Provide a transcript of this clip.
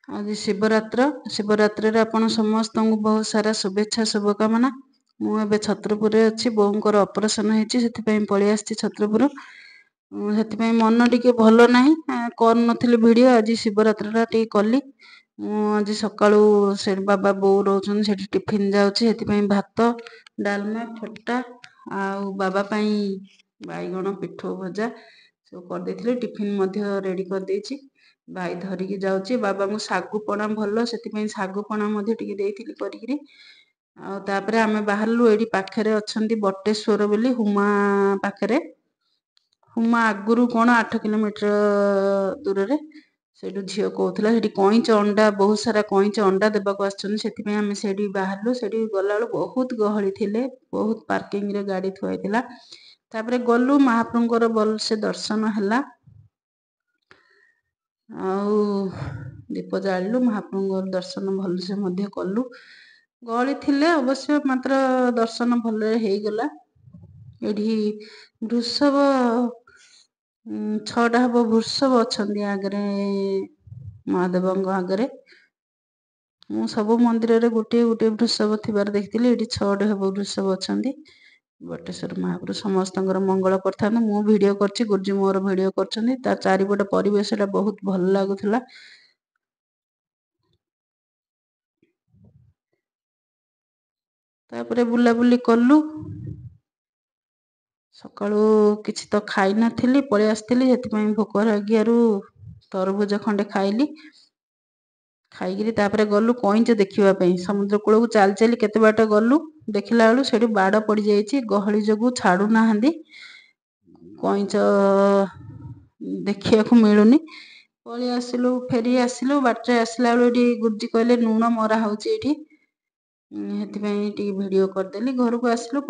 आज शिवरात्रि आपण समस्त बहुत सारा शुभेच्छा शुभकामना। मुझे छत्रपुर अच्छी बोर ऑपरेशन होती पलि आसी छत्रपुर से मन टी भल ना कर नी भिड आज शिवरात्रि टी कली आज सका से बाबा बो रोच टिफिन जाऊँगी भात डालमा खटा आउ बाबा बैगण पिठो भजा सब कर टिफिन रेडी कर भाई धरिकी जाऊँगी बाबा को सागुपणा भल से सागुपणा करी तापर आम बाहरलु ये पाखे अच्छा बटेश्वर बोली हुमा पाखे हुमा आगुरी कौन 8 किलोमीटर दूर से झील कहला कईच अंडा बहुत सारा कईच अंडा देवाक आम से बाहरलु से गला बहुत गहली थे बहुत पार्किंग रे गाड़ी थुआई तापर गलु महाप्रभुर भल से दर्शन है दीप जालु महाप्रभु दर्शन भल से कलु गहली थे अवश्य मात्र दर्शन भल होगला ये वृषभ 6टा हम वृषभ अच्छा आगे महादेव आगे मु सब मंदिर में गोटे गोटे वृषभ थी देखी ये 6टे हम वृषभ अच्छा बटेश्वर महाप्रभु समस्त मंगल कर मु भिड कर गुरुजी मोर भिड कर चारिपट परिवेश बहुत भल लगुला तापर बुलाबुली कलु सका किसी तो खाई नी पलि आसती से भोक लगियारू तरभुज खंडे खाइली खाई गलु कईच देखापी समुद्र कूल को चली चली केते बाट गलु देखला बेलू से बाड़ पड़ जाइए गहली जो छाड़ू ना कईच देखा मिलूनी पलि आसिलु फेरी आसिलु बाटे आसला बेलू गुरुजी कहले लुण मरा होती भिड करदेली घर को आसिलु।